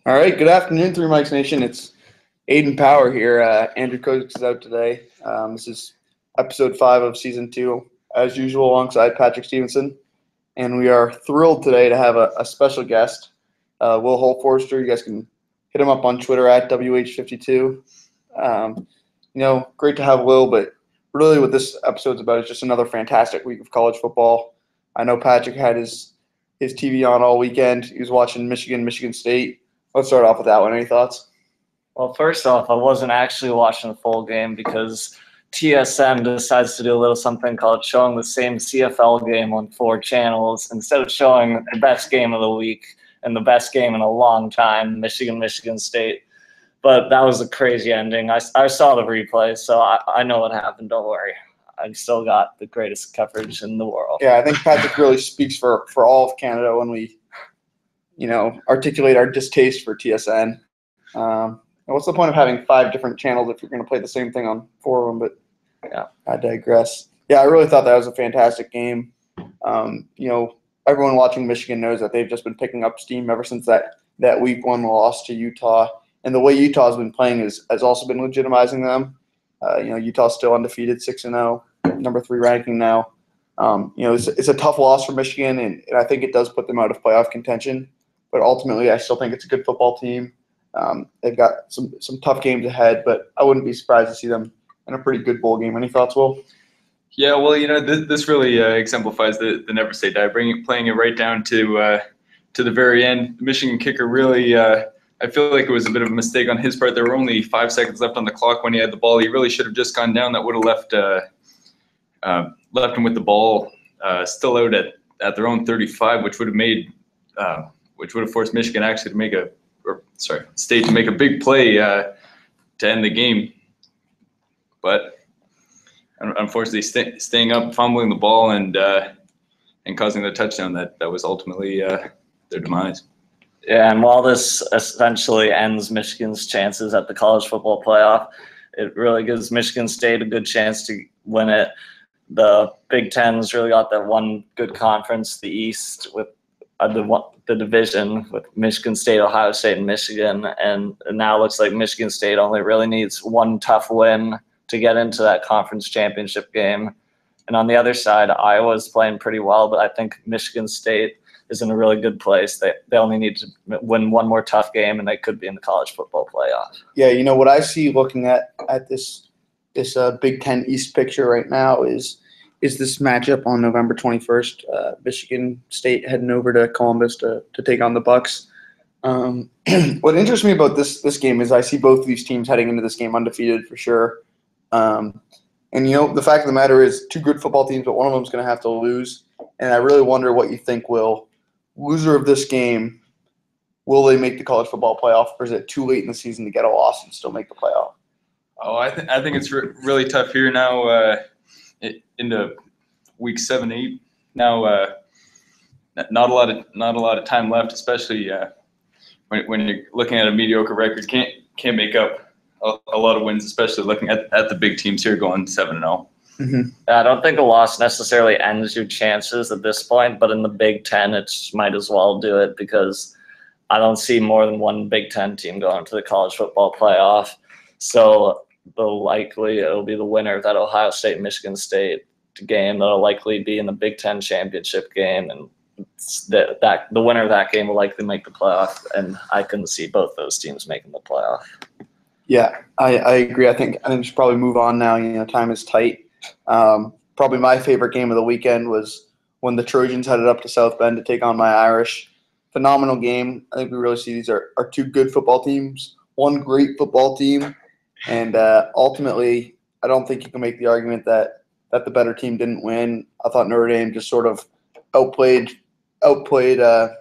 All right, good afternoon, Three Mics Nation. It's Aiden Power here. Andrew Kozik is out today. This is episode 5 of season 2, as usual, alongside Patrick Stevenson. And we are thrilled today to have a special guest, Will Holt-Forster. You guys can hit him up on Twitter at WH52. Great to have Will, but really what this episode's about is just another fantastic week of college football. I know Patrick had his TV on all weekend. He was watching Michigan State. Let's start off with that one. Any thoughts? Well, first off, I wasn't actually watching the full game because TSN decides to do a little something called showing the same CFL game on 4 channels instead of showing the best game of the week and the best game in a long time, Michigan State. But that was a crazy ending. I saw the replay, so I know what happened. Don't worry. I've still got the greatest coverage in the world. Yeah, I think Patrick really speaks for all of Canada when we articulate our distaste for TSN. What's the point of having 5 different channels if you're going to play the same thing on 4 of them? But yeah, I digress. Yeah, I really thought that was a fantastic game. Everyone watching Michigan knows that they've just been picking up steam ever since that week 1 loss to Utah. And the way Utah's been playing has also been legitimizing them. Utah's still undefeated, 6-0, number 3 ranking now. It's a tough loss for Michigan, and I think it does put them out of playoff contention. But ultimately, I still think it's a good football team. They've got some tough games ahead, but I wouldn't be surprised to see them in a pretty good bowl game. Any thoughts, Will? Yeah, well, this really exemplifies the never say die, playing it right down to the very end. The Michigan kicker really, I feel like it was a bit of a mistake on his part. There were only 5 seconds left on the clock when he had the ball. He really should have just gone down. That would have left him with the ball still out at their own 35, which would have forced Michigan actually to make State to make a big play to end the game. But unfortunately, staying up, fumbling the ball, and causing the touchdown that was ultimately their demise. Yeah, and while this essentially ends Michigan's chances at the college football playoff, it really gives Michigan State a good chance to win it. The Big Ten's really got that one good conference, the East, with the division with Michigan State, Ohio State, and Michigan. And now it looks like Michigan State only really needs one tough win to get into that conference championship game. And on the other side, Iowa's playing pretty well, but I think Michigan State is in a really good place. They only need to win one more tough game, and they could be in the college football playoff. Yeah, what I see looking at this Big Ten East picture right now is this matchup on November 21st. Michigan State heading over to Columbus to take on the Bucks. What interests me about this game is I see both of these teams heading into this game undefeated for sure. The fact of the matter is 2 good football teams, but one of them is going to have to lose. And I really wonder what you think, Will. Loser of this game, will they make the college football playoff, or is it too late in the season to get a loss and still make the playoff? Oh, I think it's really tough here now into week 7, 8. Now, not a lot of time left, especially when you're looking at a mediocre record. Can't make up a lot of wins, especially looking at the big teams here going 7-0. Mm-hmm. I don't think a loss necessarily ends your chances at this point, but in the Big Ten, it might as well do it because I don't see more than one Big Ten team going to the college football playoff. So it'll be the winner of that Ohio State Michigan State game that'll likely be in the Big Ten championship game, and the winner of that game will likely make the playoff. And I couldn't see both those teams making the playoff. Yeah, I agree. I think we should probably move on now. Time is tight. Probably my favorite game of the weekend was when the Trojans headed up to South Bend to take on my Irish. Phenomenal game. I think we really see these are 2 good football teams, one great football team, and ultimately I don't think you can make the argument that the better team didn't win. I thought Notre Dame just sort of outplayed USC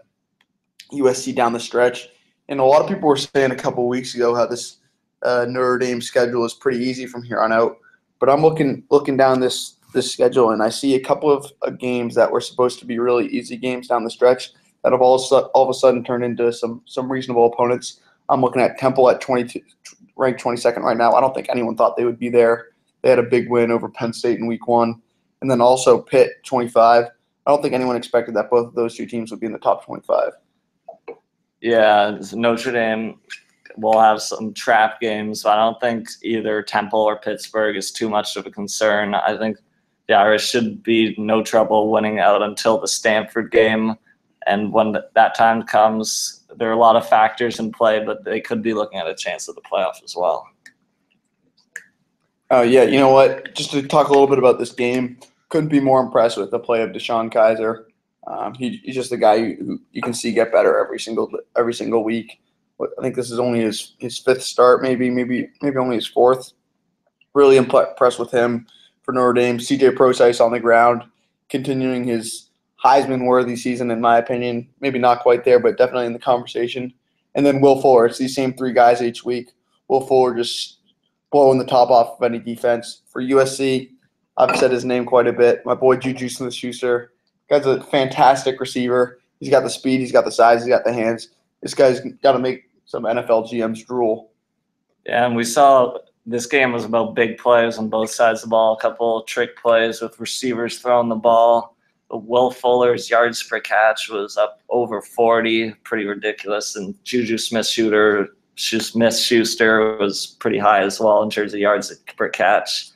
down the stretch. And a lot of people were saying a couple of weeks ago how this Notre Dame schedule is pretty easy from here on out. But I'm looking down this schedule, and I see a couple of games that were supposed to be really easy games down the stretch that have all of a sudden turned into some reasonable opponents. I'm looking at Temple at ranked 22nd right now. I don't think anyone thought they would be there. They had a big win over Penn State in week 1. And then also Pitt, 25. I don't think anyone expected that both of those 2 teams would be in the top 25. Yeah, Notre Dame will have some trap games, but I don't think either Temple or Pittsburgh is too much of a concern. I think the Irish should be no trouble winning out until the Stanford game. And when that time comes, there are a lot of factors in play, but they could be looking at a chance at the playoff as well. Oh, yeah, you know what? Just to talk a little bit about this game, couldn't be more impressed with the play of Deshaun Kaiser. He's just a guy who you can see get better every single week. I think this is only his fifth start, maybe only his fourth. Really impressed with him for Notre Dame. CJ Prosise on the ground, continuing his Heisman-worthy season, in my opinion. Maybe not quite there, but definitely in the conversation. And then Will Fuller. It's these same three guys each week. Will Fuller just blowing the top off of any defense. For USC, I've said his name quite a bit. My boy Juju Smith-Schuster. Guy's a fantastic receiver. He's got the speed. He's got the size. He's got the hands. This guy's got to make some NFL GMs drool. Yeah, and we saw this game was about big plays on both sides of the ball, a couple of trick plays with receivers throwing the ball. Will Fuller's yards per catch was up over 40, pretty ridiculous. And Juju Smith-Schuster was pretty high as well in terms of yards per catch.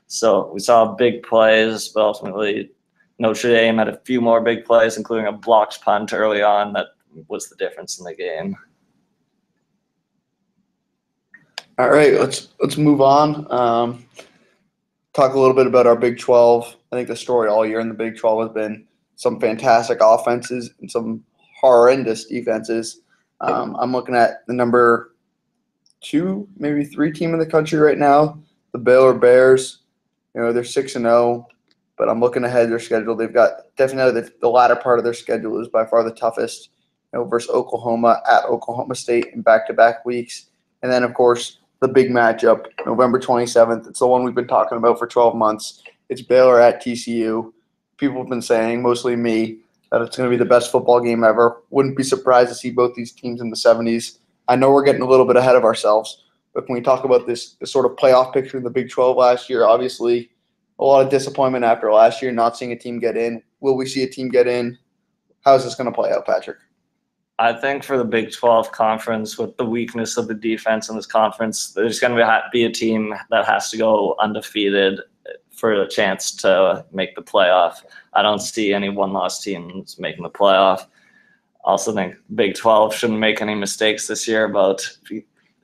So we saw big plays, but ultimately Notre Dame had a few more big plays, including a blocked punt early on that was the difference in the game. All right, let's move on. Talk a little bit about our Big 12. I think the story all year in the Big 12 has been some fantastic offenses and some horrendous defenses. I'm looking at the number 2, maybe 3 team in the country right now, the Baylor Bears. You know, they're 6-0, but I'm looking ahead at their schedule. They've got definitely the latter part of their schedule is by far the toughest. You know, versus Oklahoma at Oklahoma State in back-to-back weeks, and then of course the big matchup, November 27th. It's the one we've been talking about for 12 months. It's Baylor at TCU. People have been saying, mostly me, that it's going to be the best football game ever. Wouldn't be surprised to see both these teams in the 70s. I know we're getting a little bit ahead of ourselves, but when we talk about this sort of playoff picture in the Big 12 last year, obviously a lot of disappointment after last year, not seeing a team get in. Will we see a team get in? How is this going to play out, Patrick? I think for the Big 12 conference, with the weakness of the defense in this conference, there's going to be a team that has to go undefeated for a chance to make the playoff. I don't see any one-loss teams making the playoff. I also think Big 12 shouldn't make any mistakes this year about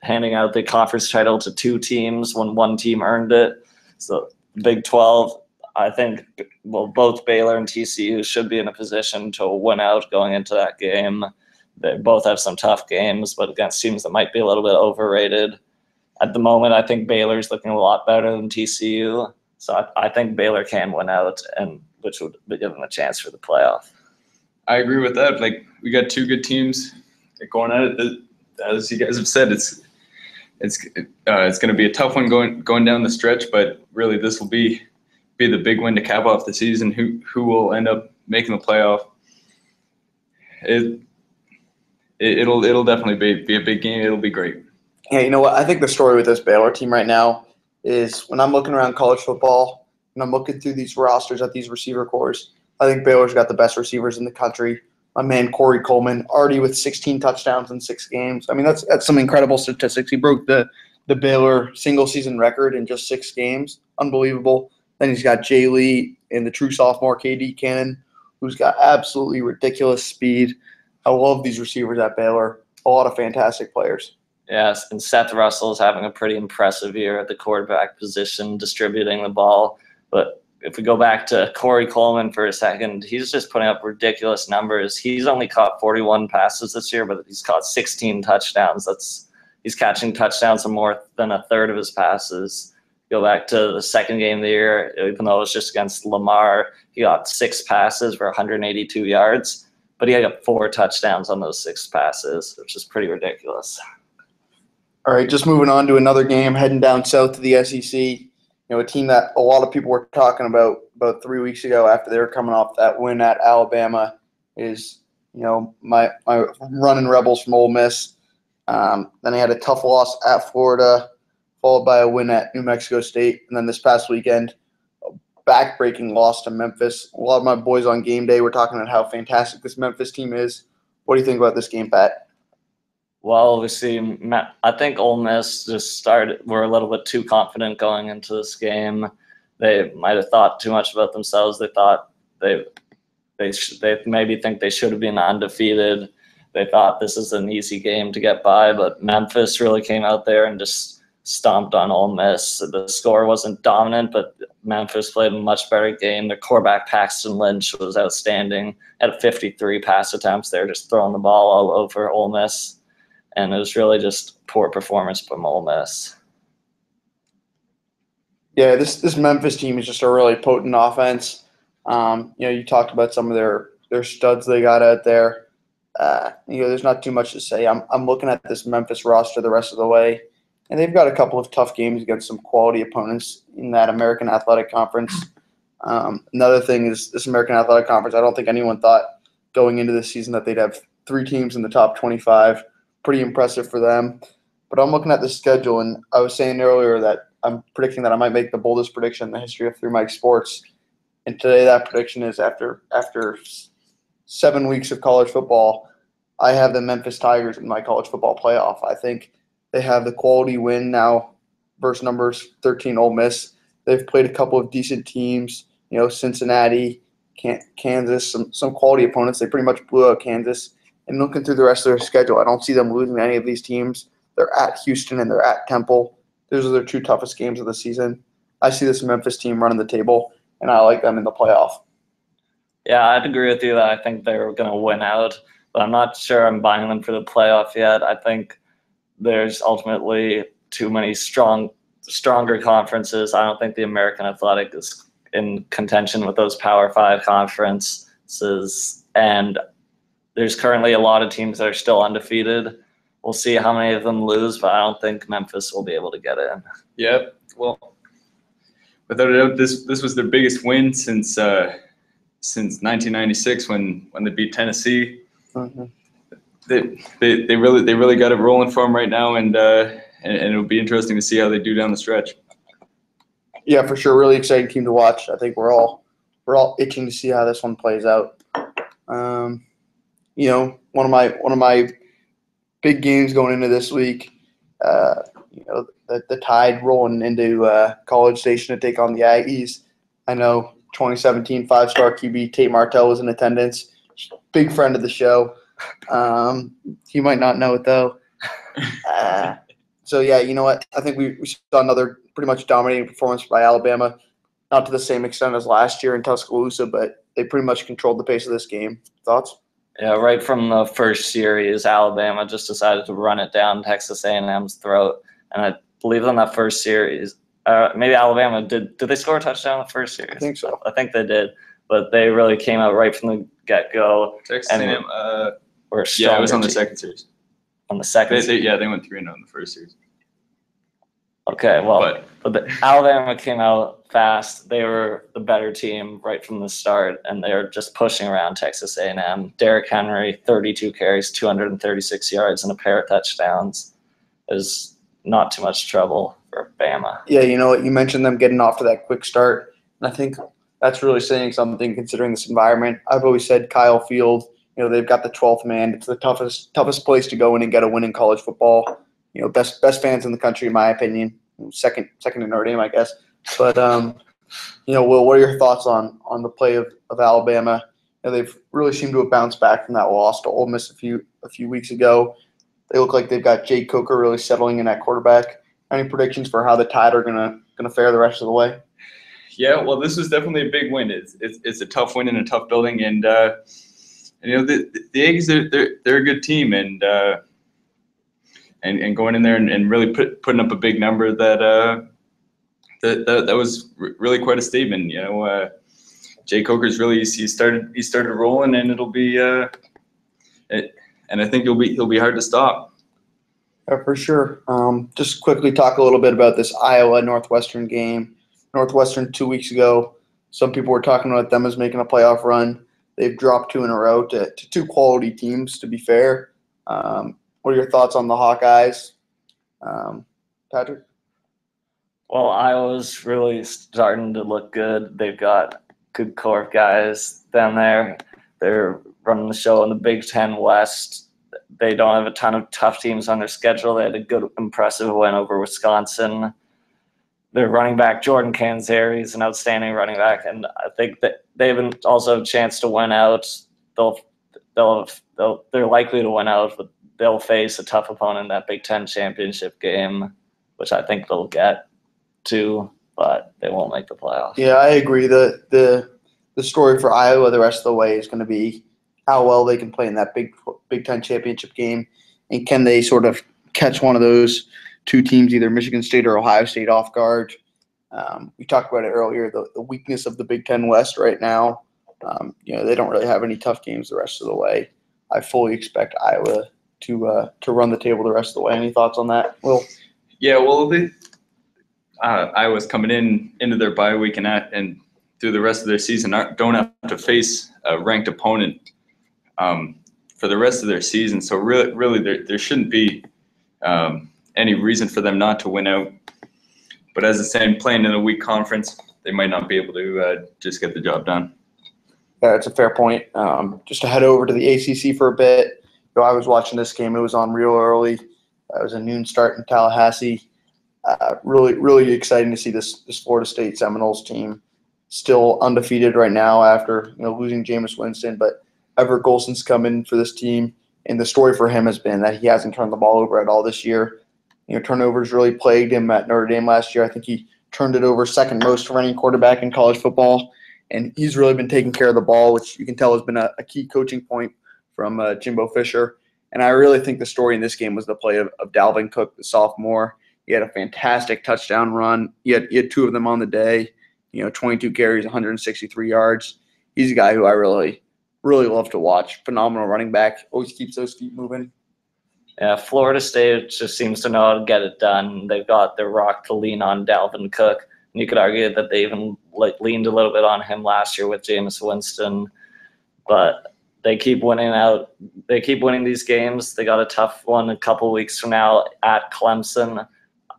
handing out the conference title to 2 teams when one team earned it. So Big 12, I think, both Baylor and TCU should be in a position to win out going into that game. They both have some tough games, but against teams that might be a little bit overrated. At the moment, I think Baylor's looking a lot better than TCU. So I think Baylor can win out, and which would give them a chance for the playoff. I agree with that. Like, we got 2 good teams going at it. As you guys have said, it's going to be a tough one going down the stretch, but really this will be the big win to cap off the season. Who will end up making the playoff? It'll definitely be a big game. It'll be great. Yeah, you know what? I think the story with this Baylor team right now is when I'm looking around college football and I'm looking through these rosters at these receiver cores, I think Baylor's got the best receivers in the country. My man Corey Coleman already with 16 touchdowns in 6 games. I mean, that's some incredible statistics. He broke the Baylor single season record in just 6 games. Unbelievable. Then he's got Jay Lee and the true sophomore KD Cannon, who's got absolutely ridiculous speed. I love these receivers at Baylor. A lot of fantastic players. Yes, and Seth Russell's having a pretty impressive year at the quarterback position, distributing the ball. But if we go back to Corey Coleman for a second, he's just putting up ridiculous numbers. He's only caught 41 passes this year, but he's caught 16 touchdowns. He's catching touchdowns on more than a third of his passes. Go back to the second game of the year, even though it was just against Lamar, he got 6 passes for 182 yards. But he got 4 touchdowns on those 6 passes, which is pretty ridiculous. All right, just moving on to another game, heading down south to the SEC. You know, a team that a lot of people were talking about 3 weeks ago after they were coming off that win at Alabama is, you know, my running Rebels from Ole Miss. Then they had a tough loss at Florida, followed by a win at New Mexico State. And then this past weekend, back-breaking loss to Memphis. A lot of my boys on game day were talking about how fantastic this Memphis team is. What do you think about this game, Pat? Well, we see. I think Ole Miss were a little bit too confident going into this game. They might have thought too much about themselves. They thought they maybe think they should have been undefeated. They thought this is an easy game to get by, but Memphis really came out there and just stomped on Ole Miss. The score wasn't dominant, but Memphis played a much better game. Their quarterback Paxton Lynch was outstanding at 53 pass attempts. They were just throwing the ball all over Ole Miss. And it was really just poor performance from Ole Miss. Yeah, this Memphis team is just a really potent offense. You talked about some of their studs they got out there. There's not too much to say. I'm looking at this Memphis roster the rest of the way, and they've got a couple of tough games against some quality opponents in that American Athletic Conference. Another thing is this American Athletic Conference, I don't think anyone thought going into this season that they'd have 3 teams in the top 25. Pretty impressive for them. But I'm looking at the schedule, and I was saying earlier that I'm predicting that I might make the boldest prediction in the history of Three Mike Sports. And today that prediction is after 7 weeks of college football, I have the Memphis Tigers in my college football playoff. I think they have the quality win now versus numbers 13 Ole Miss. They've played a couple of decent teams, Cincinnati, Kansas, some quality opponents. They pretty much blew out Kansas. And looking through the rest of their schedule, I don't see them losing any of these teams. They're at Houston and they're at Temple. Those are their 2 toughest games of the season. I see this Memphis team running the table, and I like them in the playoff. Yeah, I'd agree with you that I think they're going to win out, but I'm not sure I'm buying them for the playoff yet. I think there's ultimately too many stronger conferences. I don't think the American Athletic is in contention with those Power 5 conferences, and there's currently a lot of teams that are still undefeated. We'll see how many of them lose, but I don't think Memphis will be able to get in. Yep. Well, without a doubt, this was their biggest win since 1996 when they beat Tennessee. Mm-hmm. They really got it rolling for them right now, and it'll be interesting to see how they do down the stretch. Yeah, for sure. Really exciting team to watch. I think we're all itching to see how this one plays out. One of my big games going into this week. The Tide rolling into College Station to take on the Aggies. I know 2017 5-star QB Tate Martell was in attendance. Big friend of the show. You might not know it though. So yeah, you know what? I think we saw another pretty much dominating performance by Alabama. Not to the same extent as last year in Tuscaloosa, but they pretty much controlled the pace of this game. Thoughts? Yeah, right from the first series, Alabama just decided to run it down Texas A&M's throat. And I believe on that first series, maybe Alabama did they score a touchdown in the first series? I think so. I think they did. But they really came out right from the get-go. Texas A&M, it was on the second series. On the second series? They went 3-0 in the first series. Okay, well, but Alabama came out fast. They were the better team right from the start, and they were just pushing around Texas A&M. Derrick Henry, 32 carries, 236 yards, and a pair of touchdowns. Is not too much trouble for Bama. Yeah, you know what? You mentioned them getting off to that quick start, and I think that's really saying something considering this environment. I've always said Kyle Field, they've got the 12th man. It's the toughest place to go in and get a win in college football. Best fans in the country, in my opinion. Second to Notre Dame, I guess. But Will, what are your thoughts on the play of Alabama? They've really seemed to have bounced back from that loss to Ole Miss a few weeks ago. They look like they've got Jake Coker really settling in at quarterback. Any predictions for how the Tide are gonna fare the rest of the way? Yeah, well, this was definitely a big win. It's a tough win in a tough building, and the Aggies they're a good team, and going in there and really putting up a big number that was really quite a statement. Jay Coker's really he started rolling, and it'll be and I think he'll be hard to stop. Yeah, for sure. Just quickly talk a little bit about this Iowa Northwestern game. Northwestern 2 weeks ago, some people were talking about them as making a playoff run. They've dropped 2 in a row to 2 quality teams, to be fair. What are your thoughts on the Hawkeyes, Patrick? Well, Iowa's really starting to look good. They've got good core of guys down there. They're running the show in the Big Ten West. they don't have a ton of tough teams on their schedule. They had a good, impressive win over Wisconsin. Their running back, Jordan Canzeri, is an outstanding running back, and I think that they have also a chance to win out. They're likely to win out, but they'll face a tough opponent in that Big Ten championship game, which I think they'll get to, but they won't make the playoffs. Yeah, I agree. The story for Iowa the rest of the way is going to be how well they can play in that Big Ten championship game, and can they sort of catch one of those two teams, either Michigan State or Ohio State, off guard. We talked about it earlier, the weakness of the Big Ten West right now. They don't really have any tough games the rest of the way. I fully expect Iowa to run the table the rest of the way. Any thoughts on that, Will? Yeah, well, Iowa's coming into their bye week and through the rest of their season don't have to face a ranked opponent for the rest of their season. So really there shouldn't be any reason for them not to win out. But as I say, playing in a weak conference, they might not be able to just get the job done. Yeah, it's a fair point. Just to head over to the ACC for a bit. I was watching this game. It was on real early. It was a noon start in Tallahassee. Really, really exciting to see this Florida State Seminoles team still undefeated right now after losing Jameis Winston. But Everett Golson's come in for this team, and the story for him has been that he hasn't turned the ball over at all this year. Turnovers really plagued him at Notre Dame last year. I think he turned it over second most for any quarterback in college football, and he's really been taking care of the ball, which you can tell has been a key coaching point from Jimbo Fisher. And I really think the story in this game was the play of Dalvin Cook, the sophomore. He had a fantastic touchdown run. He had two of them on the day. 22 carries, 163 yards. He's a guy who I really, really love to watch. Phenomenal running back. Always keeps those feet moving. Yeah, Florida State just seems to know how to get it done. They've got their rock to lean on, Dalvin Cook. And you could argue that they even leaned a little bit on him last year with Jameis Winston. But they keep winning out. They keep winning these games. They got a tough one a couple weeks from now at Clemson.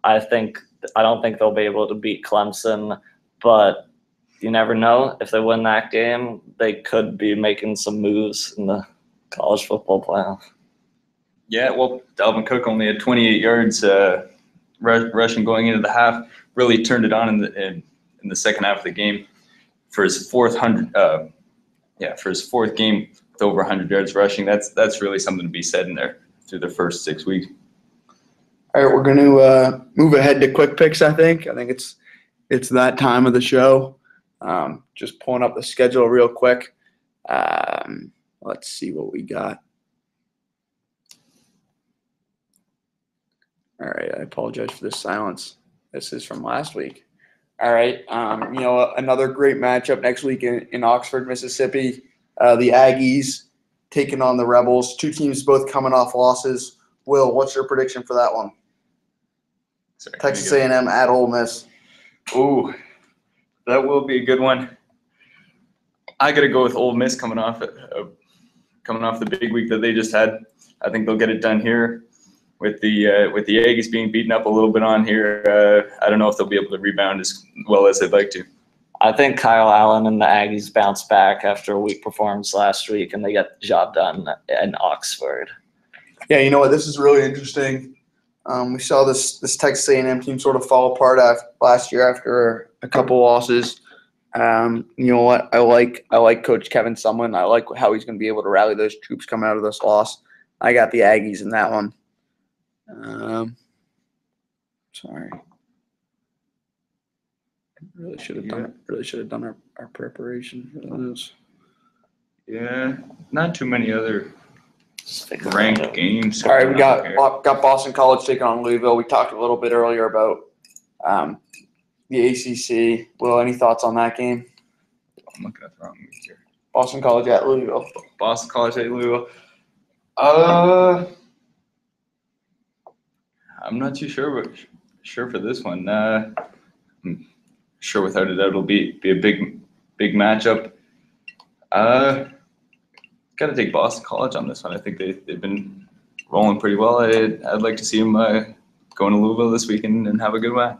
I don't think they'll be able to beat Clemson, but you never know. If they win that game, they could be making some moves in the college football playoff. Yeah, well, Dalvin Cook only had 28 yards rushing going into the half. Really turned it on in the second half of the game for his fourth game with over 100 yards rushing. That's really something to be said in there through the first 6 weeks. All right, we're going to move ahead to quick picks. I think it's that time of the show. Just pulling up the schedule real quick. Let's see what we got. All right, I apologize for this silence. This is from last week. All right, another great matchup next week in Oxford, Mississippi. The Aggies taking on the Rebels. Two teams both coming off losses. Will, what's your prediction for that one? Sorry, Texas A&M at Ole Miss. Ooh, that will be a good one. I got to go with Ole Miss coming off the big week that they just had. I think they'll get it done here. With the Aggies being beaten up a little bit on here, I don't know if they'll be able to rebound as well as they'd like to. I think Kyle Allen and the Aggies bounce back after a weak performance last week, and they get the job done in Oxford. Yeah, you know what? This is really interesting. We saw this Texas A&M team sort of fall apart last year after a couple losses. You know what? I like Coach Kevin Sumlin. I like how he's going to be able to rally those troops coming out of this loss. I got the Aggies in that one. Sorry. Really should have done our preparation for this. Yeah, not too many other ranked games. All right, we got Boston College taking on Louisville. We talked a little bit earlier about the ACC. Will, any thoughts on that game? I'm looking at the wrong week here. Boston College at Louisville. Boston College at Louisville. I'm not too sure for this one. I'm sure without a doubt it'll be a big matchup. Got to take Boston College on this one. I think they've been rolling pretty well. I'd like to see them go to Louisville this weekend and have a good one.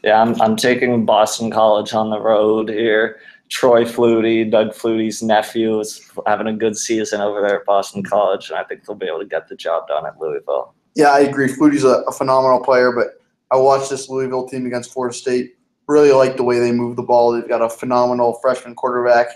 Yeah, I'm taking Boston College on the road here. Troy Flutie, Doug Flutie's nephew, is having a good season over there at Boston College, and I think they'll be able to get the job done at Louisville. Yeah, I agree. Flutie's a phenomenal player, but I watched this Louisville team against Florida State. Really like the way they move the ball. They've got a phenomenal freshman quarterback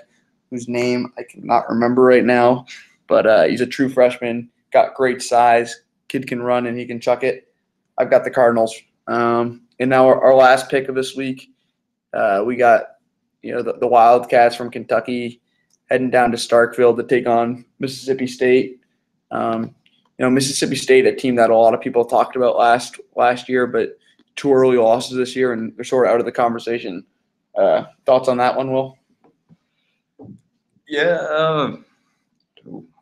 whose name I cannot remember right now, but he's a true freshman, got great size. Kid can run and he can chuck it. I've got the Cardinals. And now our last pick of this week, we got the Wildcats from Kentucky heading down to Starkville to take on Mississippi State. Mississippi State, a team that a lot of people talked about last year, but 2 early losses this year, and they're sort of out of the conversation. Thoughts on that one, Will? Yeah.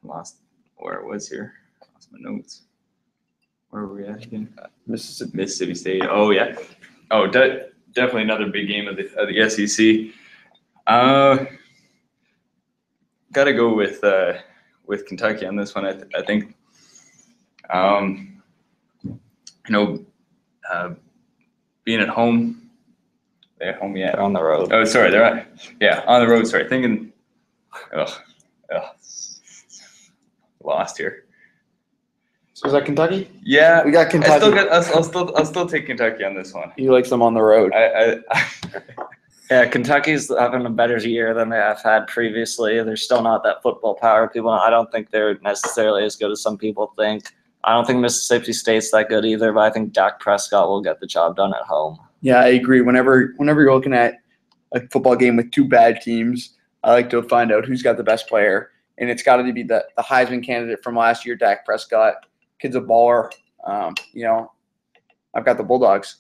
Lost where it was here. Lost my notes. Where were we at again? Mississippi State. Oh, yeah. Oh, definitely another big game of the SEC. Got to go with Kentucky on this one. I think. Being at home. They're at home yet? They're on the road. Oh, sorry. They're on the road. Sorry. Thinking. Lost here. So is that Kentucky? Yeah, We got Kentucky. I'll still take Kentucky on this one. He likes them on the road. Yeah, Kentucky's having a better year than they have had previously. They're still not that football power. I don't think they're necessarily as good as some people think. I don't think Mississippi State's that good either, but I think Dak Prescott will get the job done at home. Yeah, I agree. Whenever you're looking at a football game with 2 bad teams, I like to find out who's got the best player, and it's got to be the Heisman candidate from last year, Dak Prescott. Kid's a baller. I've got the Bulldogs.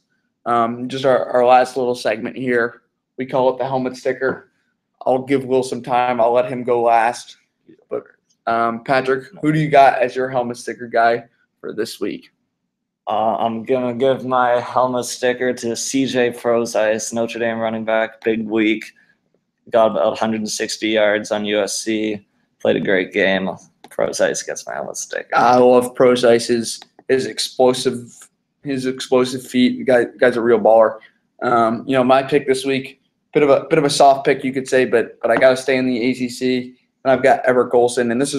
Just our last little segment here. We call it the helmet sticker. I'll give Will some time. I'll let him go last. But Patrick, who do you got as your helmet sticker guy for this week? I'm going to give my helmet sticker to CJ Frozice, Notre Dame running back, big week. Got about 160 yards on USC. Played a great game. Frozice gets my helmet sticker. I love Frozice's his explosive feet. The guy's a real baller. My pick this week, bit of a soft pick, you could say, but I got to stay in the ACC, and I've got Everett Golson, and this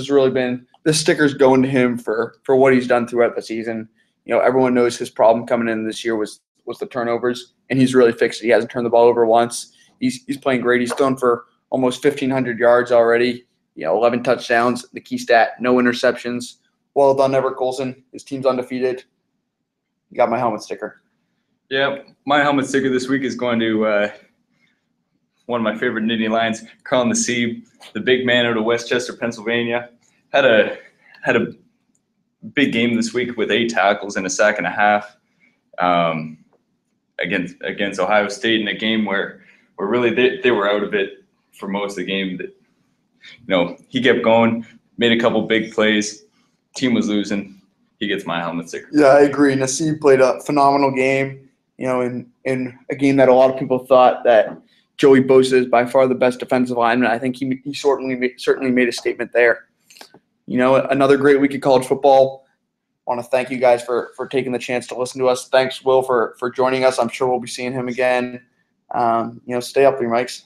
sticker's going to him for what he's done throughout the season. Everyone knows his problem coming in this year was the turnovers, and he's really fixed it. He hasn't turned the ball over once. He's playing great. He's thrown for almost 1,500 yards already. 11 touchdowns. The key stat: no interceptions. Well done, Everett Golson. His team's undefeated. You got my helmet sticker. Yeah, my helmet sticker this week is going to one of my favorite Nittany Lions, Carl Nassib, the big man out of Westchester, Pennsylvania. Had a big game this week with 8 tackles and a sack and a half against Ohio State in a game where really they were out of it for most of the game. He kept going, made a couple big plays. Team was losing. He gets my helmet sticker. Yeah, I agree. Nassib played a phenomenal game. In a game that a lot of people thought that Joey Bosa is by far the best defensive lineman. I think he certainly made a statement there. Another great week of college football. I want to thank you guys for taking the chance to listen to us. Thanks, Will, for joining us. I'm sure we'll be seeing him again. Stay up there, Mikes.